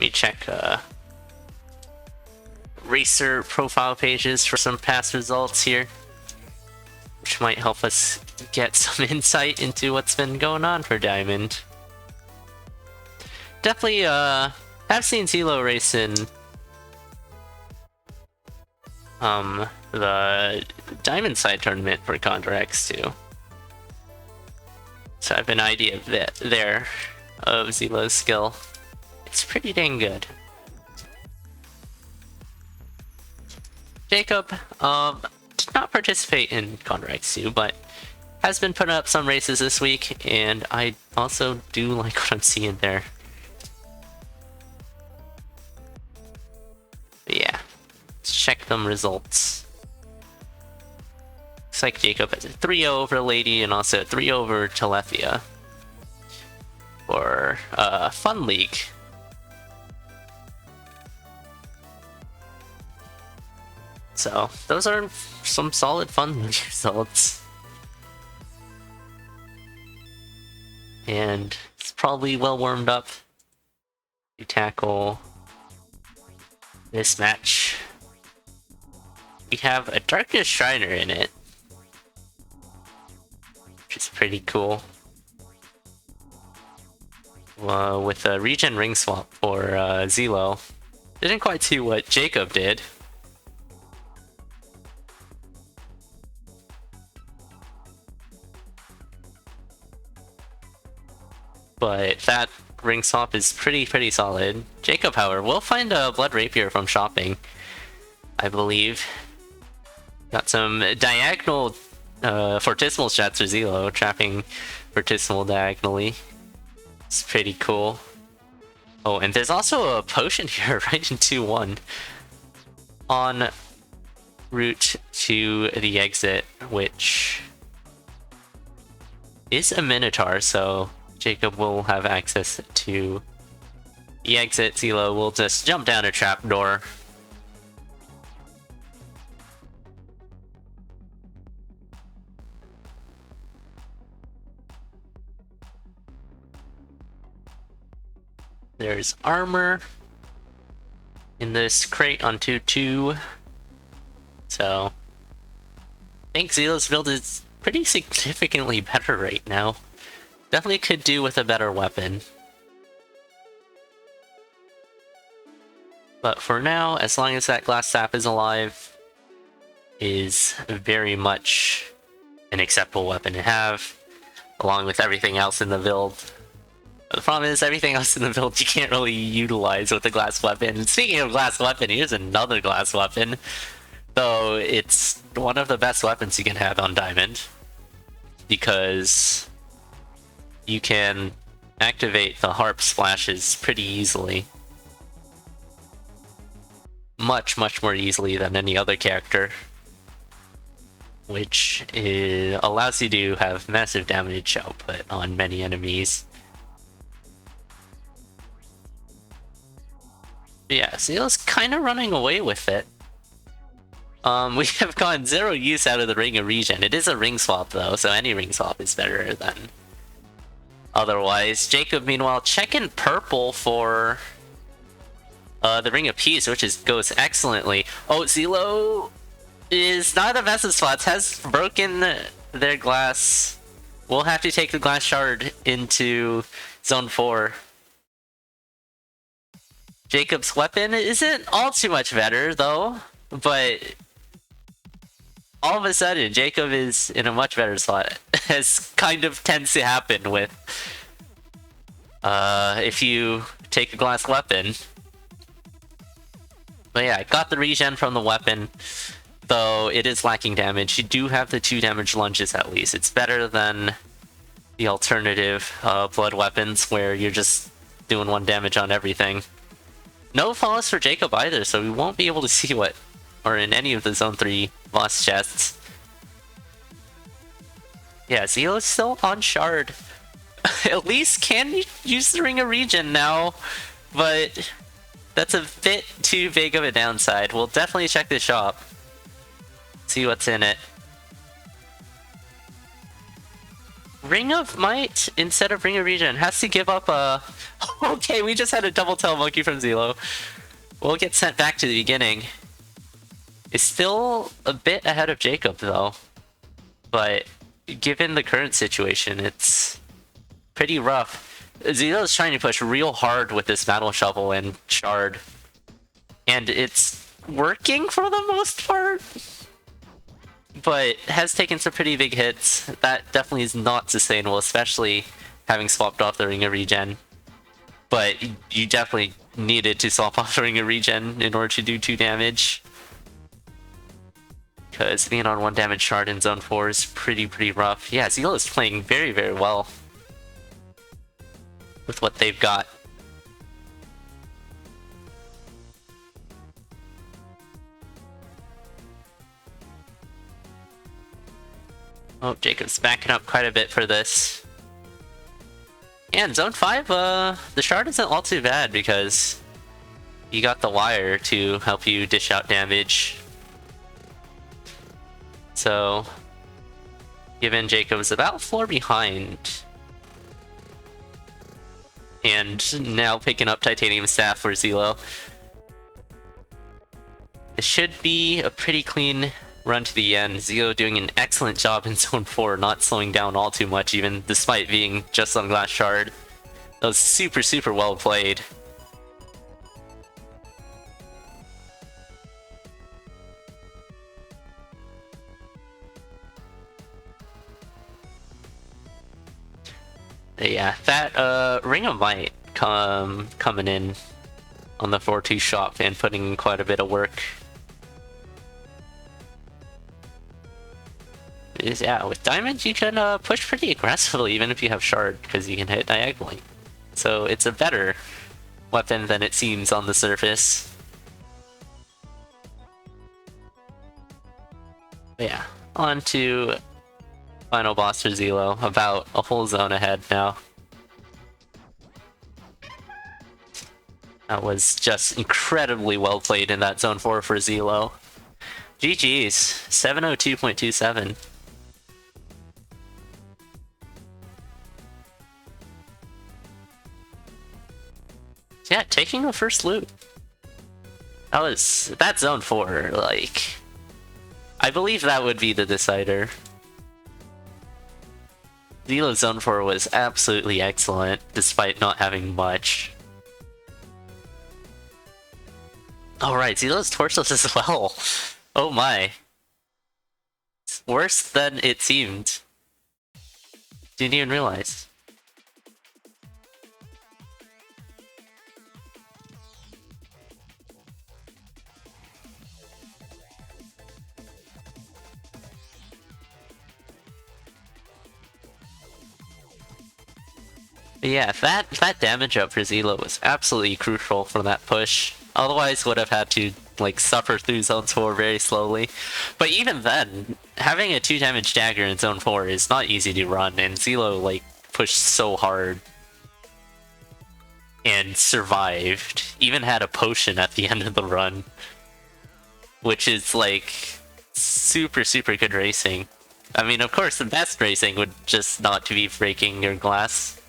me check racer profile pages for some past results here, which might help us get some insight into what's been going on for Diamond. Definitely have seen ZELLLOO race in the Diamond side tournament for Condor X2. So I have an idea of that there of ZELLLOO's skill. It's pretty dang good. Jacob did not participate in Condor X2, but has been putting up some races this week, and I also do like what I'm seeing there. But yeah, let's check them results. Looks like Jacob has a 3-0 over Lady and also a 3-0 over Telethia for Fun League. So those are some solid Fun League results. And it's probably well warmed up to tackle this match. We have a Darkness Shriner in it, which is pretty cool. With a regen ring swap for ZELLLOO. Didn't quite do what Jacob did. But that ring swap is pretty solid. Jacob, however, will find a Blood Rapier from shopping, I believe. Got some diagonal Fortismal shots for ZELLLOO, trapping Fortismal diagonally. It's pretty cool. Oh, and there's also a potion here right in 2-1. En route to the exit, which is a Minotaur, so Jacob will have access to the exit. ZELLLOO will just jump down a trapdoor. There's armor in this crate on 2-2. So I think ZELLLOO's build is pretty significantly better right now. Definitely could do with a better weapon. But for now, as long as that glass sap is alive, is very much an acceptable weapon to have, along with everything else in the build. But the problem is, everything else in the build you can't really utilize with the glass weapon. And speaking of glass weapon, here's another glass weapon. Though it's one of the best weapons you can have on Diamond, because you can activate the harp splashes pretty easily. Much more easily than any other character. Which allows you to have massive damage output on many enemies. But yeah, ZELLLOO's kind of running away with it. We have gotten 0 use out of the Ring of Regen. It is a ring swap though, so any ring swap is better than otherwise. Jacob, meanwhile, checking purple for the Ring of Peace, which goes excellently. Oh, ZELLLOO is not the best of spots, has broken their glass. We'll have to take the glass shard into Zone 4. Jacob's weapon isn't all too much better, though, but all of a sudden, Jacob is in a much better slot, as kind of tends to happen with if you take a glass weapon. But yeah, I got the regen from the weapon, though it is lacking damage. You do have the 2 damage lunges at least. It's better than the alternative blood weapons, where you're just doing 1 damage on everything. No follows for Jacob either, so we won't be able to see what are in any of the Zone 3 boss chests. Yeah, ZELLLOO's still on shard. At least can use the Ring of Regen now, but that's a bit too big of a downside. We'll definitely check the shop, see what's in it. Ring of Might instead of Ring of Regen has to give up a... Okay, we just had a double tail monkey from ZELLLOO. We'll get sent back to the beginning. It's still a bit ahead of Jacob though. But given the current situation, it's pretty rough. ZELLLOO is trying to push real hard with this Battle Shovel and Shard. And it's working for the most part. But has taken some pretty big hits. That definitely is not sustainable, especially having swapped off the Ring of Regen. But you definitely needed to swap off the Ring of Regen in order to do 2 damage. Because being on 1 damage shard in Zone 4 is pretty rough. Yeah, ZELLLOO is playing very well with what they've got. Oh, Jacob's backing up quite a bit for this. And Zone 5, the shard isn't all too bad because you got the wire to help you dish out damage. So, given Jacob's about 4 behind. And now picking up Titanium Staff for ZELLLOO. It should be a pretty clean run to the end. ZELLLOO doing an excellent job in Zone 4, not slowing down all too much, even despite being just on Glass Shard. That was super well played. Yeah, that Ring of Might coming in on the 4-2 shop and putting in quite a bit of work. Yeah, with Diamond you can push pretty aggressively even if you have Shard, because you can hit diagonally. So it's a better weapon than it seems on the surface. But yeah, on to final boss for ZELLLOO, about a whole zone ahead now. That was just incredibly well played in that Zone 4 for ZELLLOO. GG's, 702.27. Yeah, taking the first loot. That's Zone 4, like... I believe that would be the decider. ZELLLOO's Zone 4 was absolutely excellent, despite not having much. Alright, ZELLLOO's torchless as well. Oh my. It's worse than it seemed. Didn't even realize. But yeah, that damage up for ZELLLOO was absolutely crucial for that push. Otherwise would have had to like suffer through Zone 4 very slowly. But even then, having a 2 damage dagger in Zone 4 is not easy to run, and ZELLLOO like pushed so hard and survived. Even had a potion at the end of the run, which is like super good racing. I mean, of course the best racing would just not to be breaking your glass.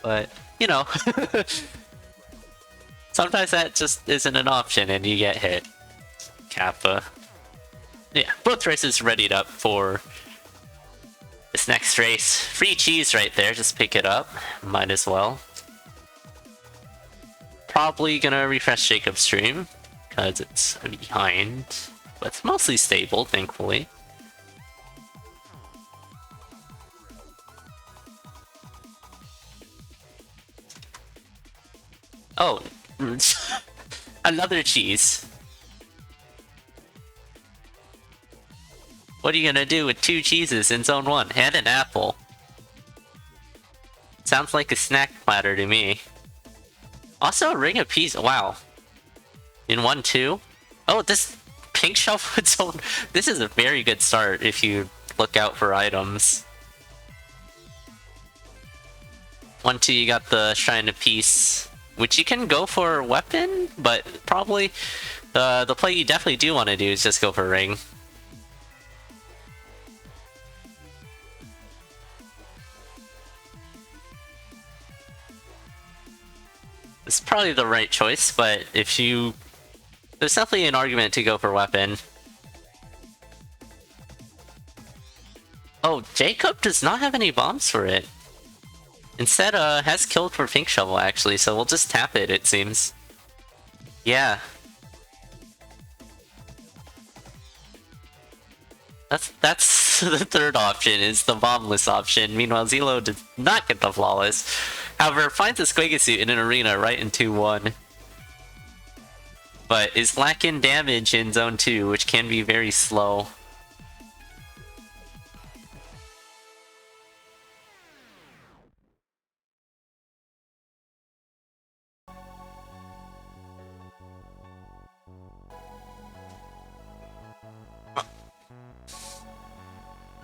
But, you know, sometimes that just isn't an option and you get hit. Kappa. Yeah, both races readied up for this next race. Free cheese right there, just pick it up. Might as well. Probably gonna refresh Jacob's stream, because it's behind. But it's mostly stable, thankfully. Oh, another cheese. What are you gonna do with 2 cheeses in Zone 1 and an apple? Sounds like a snack platter to me. Also, a ring of peas. Wow. In 1-2? Oh, this pink shelf with Zone... This is a very good start if you look out for items. 1-2, you got the Shrine of Peace. which you can go for weapon, but probably the play you definitely do want to do is just go for ring. It's probably the right choice, but if you... There's definitely an argument to go for weapon. Oh, Jacob does not have any bombs for it. Instead, has killed for Pink Shovel, actually, so we'll just tap it, it seems. Yeah. That's the third option, is the bombless option. Meanwhile, ZELLOOO does not get the flawless. However, finds a Squigga suit in an arena right in 2-1. But is lacking damage in Zone 2, which can be very slow.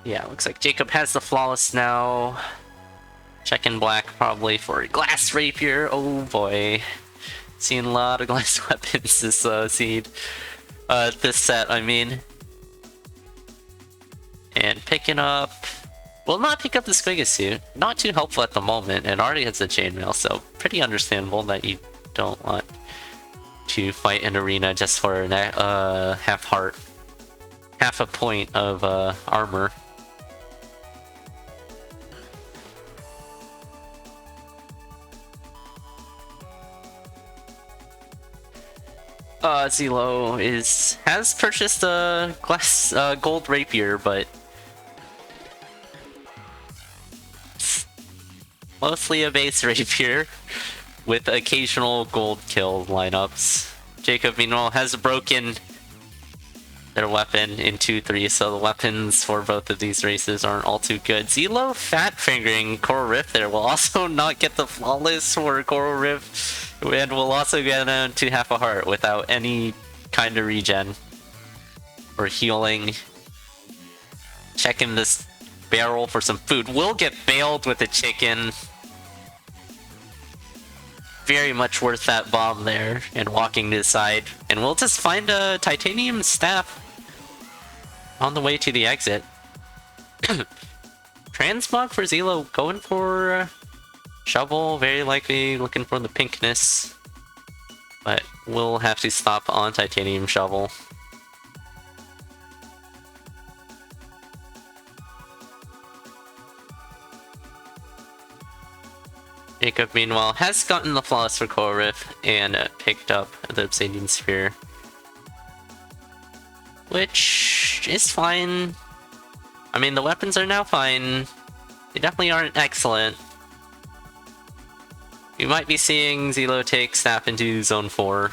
Yeah, looks like Jacob has the flawless now. Checking black probably for a glass rapier. Oh boy. Seeing a lot of glass weapons this seed. This set, I mean. And picking up... Will not pick up the Squigga suit. Not too helpful at the moment, and already has the chainmail, so pretty understandable that you don't want to fight an arena just for half heart. Half a point of armor. ZELLLOOO has purchased a glass gold rapier, but it's mostly a base rapier with occasional gold kill lineups. Jacob, meanwhile, has broken their weapon in 2-3, so the weapons for both of these races aren't all too good. ZELLLOOO fat fingering Coral Rift there will also not get the flawless for Coral Rift. And we'll also get down to half a heart without any kind of regen or healing. Checking this barrel for some food. We'll get bailed with a chicken. Very much worth that bomb there and walking to the side. And we'll just find a titanium staff on the way to the exit. Transmog for ZELLLOOO, going for shovel, very likely looking for the pinkness. But we'll have to stop on titanium shovel. Jacob, meanwhile, has gotten the flawless for Coral Rift and picked up the Obsidian Sphere. Which is fine. I mean, the weapons are now fine. They definitely aren't excellent. You might be seeing ZELLLOOO take Snap into Zone 4.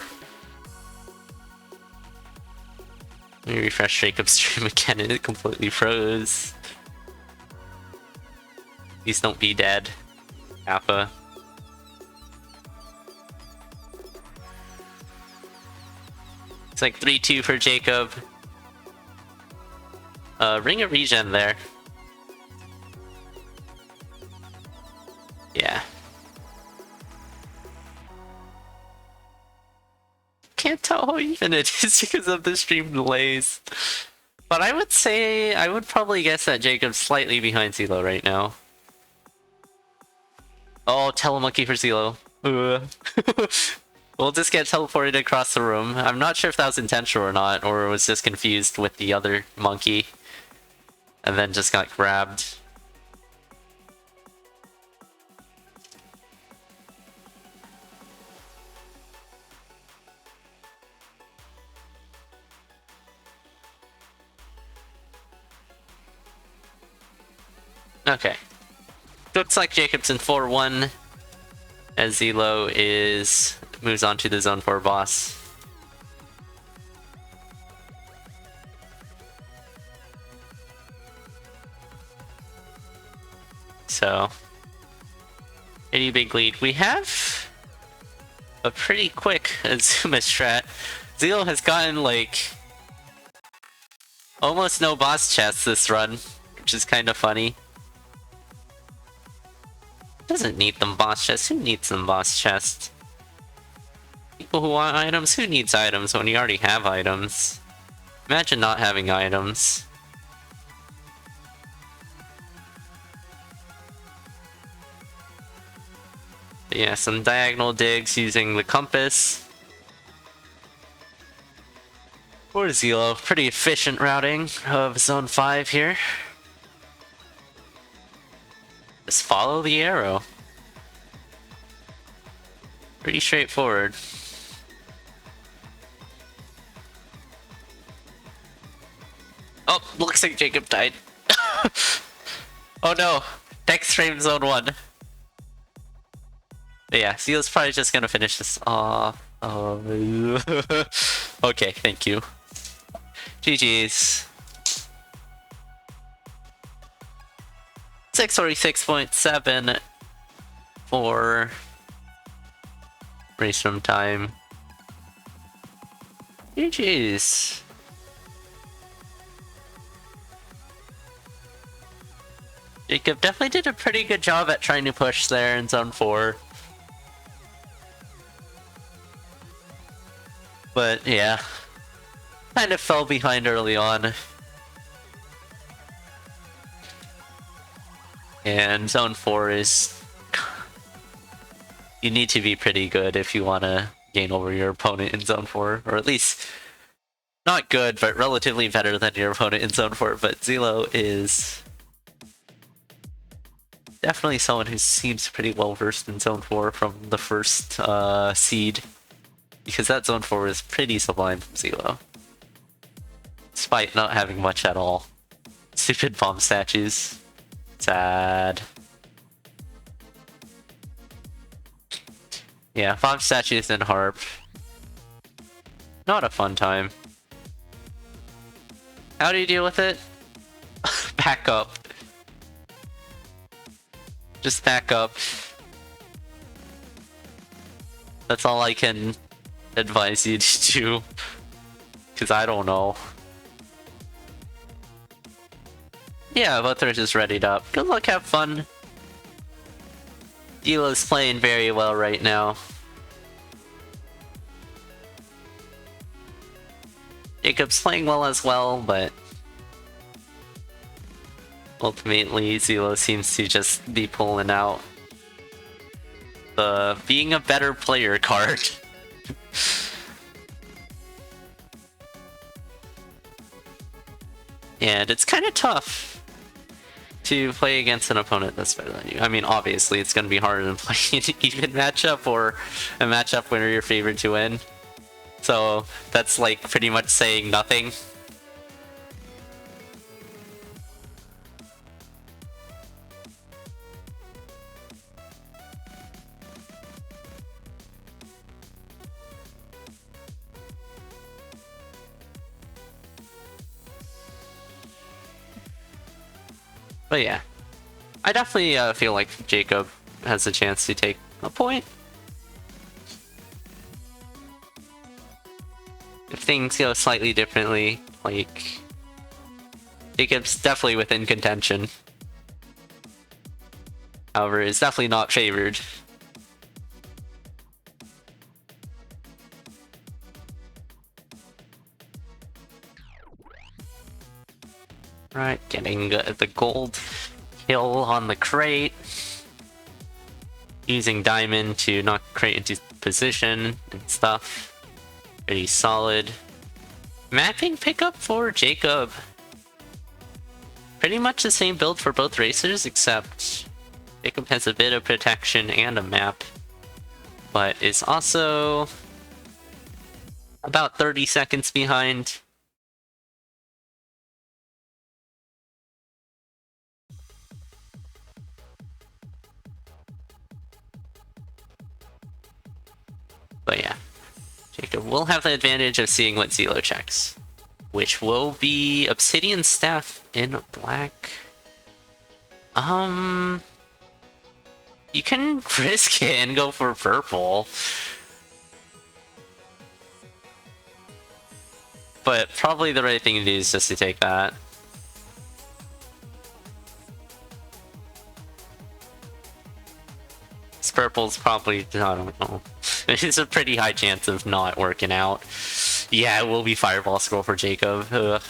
Let me refresh Jacob's stream again and it completely froze. Please don't be dead. Kappa. It's like 3-2 for Jacob. Ring of regen there. Yeah. Can't tell how even it is because of the stream delays. But I would say, I would probably guess that Jacob's slightly behind ZELLLOOO right now. Oh, telemonkey for ZELLLOOO. We'll just get teleported across the room. I'm not sure if that was intentional or not, or was just confused with the other monkey. And then just got grabbed. Okay. Looks like Jacob's in 4-1 as ZELLLOOO moves on to the Zone 4 boss. So, pretty big lead. We have a pretty quick Azuma strat. ZELLLOOO has gotten like almost no boss chests this run, which is kind of funny. Doesn't need them boss chests. Who needs them boss chests? people who want items? Who needs items when you already have items? Imagine not having items. But yeah, some diagonal digs using the compass. For ZELLLOO, pretty efficient routing of Zone 5 here. Just follow the arrow. Pretty straightforward. Oh, looks like Jacob died. Oh no, next frame Zone 1. But yeah, ZELLLOO's probably just gonna finish this off. Oh. Okay, thank you. GG's. 646.7 for race from time. GG's. Jacob definitely did a pretty good job at trying to push there in Zone 4. But yeah, kind of fell behind early on. And Zone 4 is... you need to be pretty good if you want to gain over your opponent in Zone 4. Or at least, not good, but relatively better than your opponent in Zone 4. But ZELLLOO is definitely someone who seems pretty well versed in Zone 4 from the first seed. Because that Zone 4 is pretty sublime from ZELLLOO. Despite not having much at all. Stupid bomb statues. Sad. Yeah, bomb statues and harp. Not a fun time. How do you deal with it? Back up. Just back up. That's all I can advise you to do. Because I don't know. Yeah, both are just readied up. Good luck, have fun. ZELLLOO's playing very well right now. Jacob's playing well as well, but ultimately ZELLLOO seems to just be pulling out the being a better player card. And it's kind of tough to play against an opponent that's better than you. I mean, obviously, it's going to be harder than playing an even matchup or a matchup where you're favored to win. So that's like pretty much saying nothing. But yeah, I definitely feel like Jacob has a chance to take a point. If things go slightly differently, like, Jacob's definitely within contention. However, is definitely not favored. Right, getting the gold kill on the crate. Using diamond to knock crate into position and stuff. Pretty solid. Mapping pickup for Jacob. Pretty much the same build for both racers, except Jacob has a bit of protection and a map. But is also about 30 seconds behind. But yeah, Jacob will have the advantage of seeing what ZELLLOO checks, which will be Obsidian Staff in black. You can risk it and go for purple. But probably the right thing to do is just to take that. This purple's probably, I don't know. It's a pretty high chance of not working out. Yeah, it will be Fireball Scroll for Jacob. Ugh.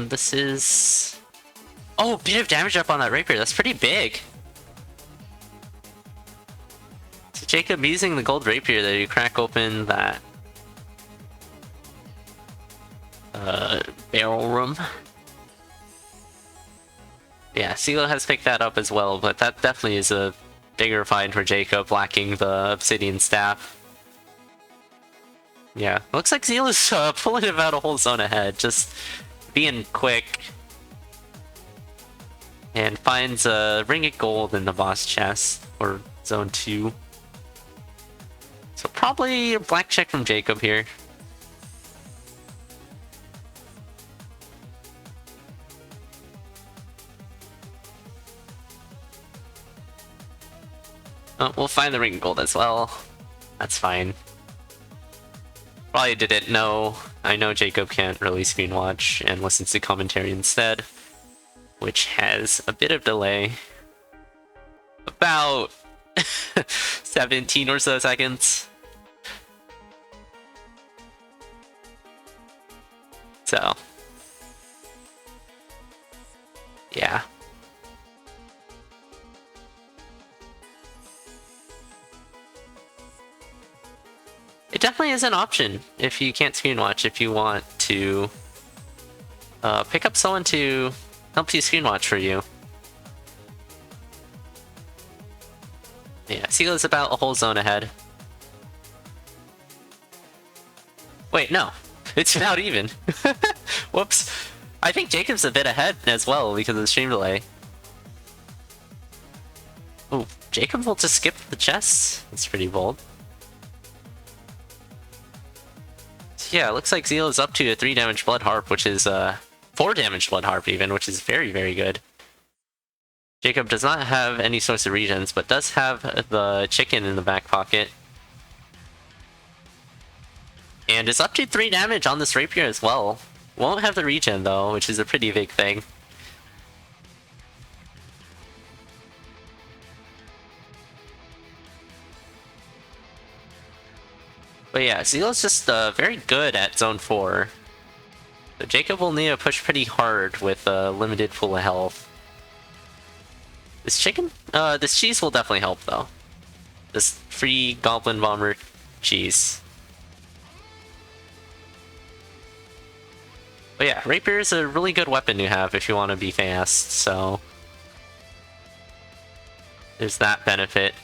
This is... Oh, bit of damage up on that rapier. That's pretty big. So Jacob using the gold rapier there, you crack open that barrel room. Yeah, ZELLOOO has picked that up as well, but that definitely is a bigger find for Jacob, lacking the obsidian staff. Yeah, looks like ZELLOOO's pulling about a whole zone ahead, just being quick. And finds a ring of gold in the boss chest, or zone 2. So probably a black check from Jacob here. Oh, we'll find the ring of gold as well. That's fine. Probably didn't know. I know Jacob can't really screen watch and listens to commentary instead, which has a bit of delay. About 17 or so seconds. So, yeah. It definitely is an option if you can't screen watch, if you want to pick up someone to help you screen watch for you. Yeah, ZELLOOO's about a whole zone ahead. Wait, no. It's about even. Whoops. I think Jacob's a bit ahead as well because of the stream delay. Oh, Jacob will just skip the chests. That's pretty bold. Yeah, it looks like ZELLOOO's up to a 3 damage Blood Harp, which is 4 damage Blood Harp even, which is very, very good. Jacob does not have any source of regens, but does have the chicken in the back pocket. And is up to 3 damage on this rapier as well. Won't have the regen though, which is a pretty big thing. But yeah, ZELLOOO's just very good at zone 4. So Jacob will need to push pretty hard with a limited pool of health. This chicken? This cheese will definitely help though. This free Goblin Bomber cheese. But yeah, rapier is a really good weapon to have if you want to be fast, so there's that benefit.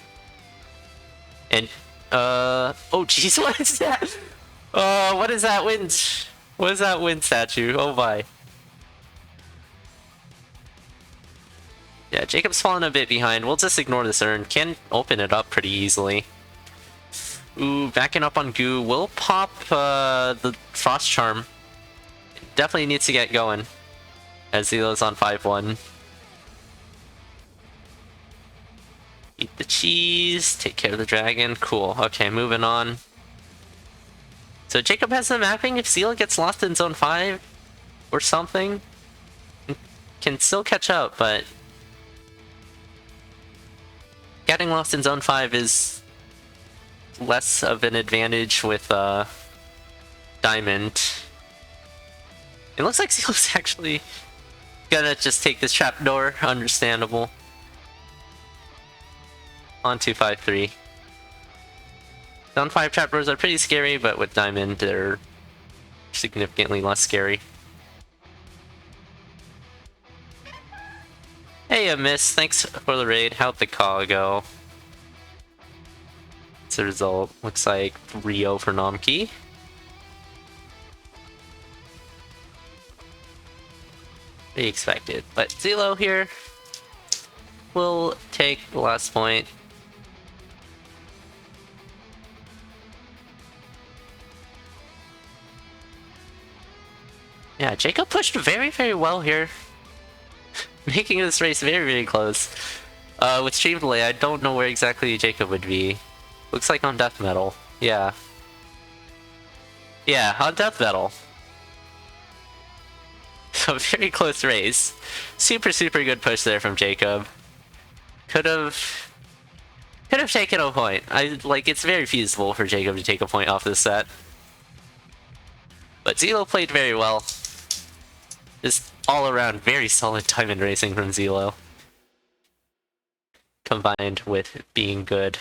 And oh jeez, what is that? What is that wind? What is that wind statue? Oh my. Yeah, Jacob's falling a bit behind. We'll just ignore this urn. Can open it up pretty easily. Ooh, backing up on Goo. We'll pop the Frost Charm. Definitely needs to get going, as ZELLOOO's on 5-1. Eat the cheese, take care of the dragon. Cool. Okay, moving on. So Jacob has the mapping. If ZELLOOO gets lost in zone 5 or something, can still catch up, but getting lost in zone 5 is less of an advantage with Diamond. It looks like ZELLOOO's actually gonna just take this trapdoor. Understandable. On 253. Zone 5 trapdoors are pretty scary, but with Diamond, they're significantly less scary. Hey, Miss. Thanks for the raid. How'd the call go? It's the result. Looks like 3-0 for Namki. Be expected, but ZELLOOO here will take the last point. Yeah, Jacob pushed very, very well here, making this race very, very close. With stream delay, I don't know where exactly Jacob would be. Looks like on death metal. Yeah. Yeah, on death metal. a very close race. Super good push there from Jacob. Could have taken a point. It's very feasible for Jacob to take a point off this set. But ZELLLOO played very well. Just all around very solid diamond racing from ZELLLOO. Combined with being good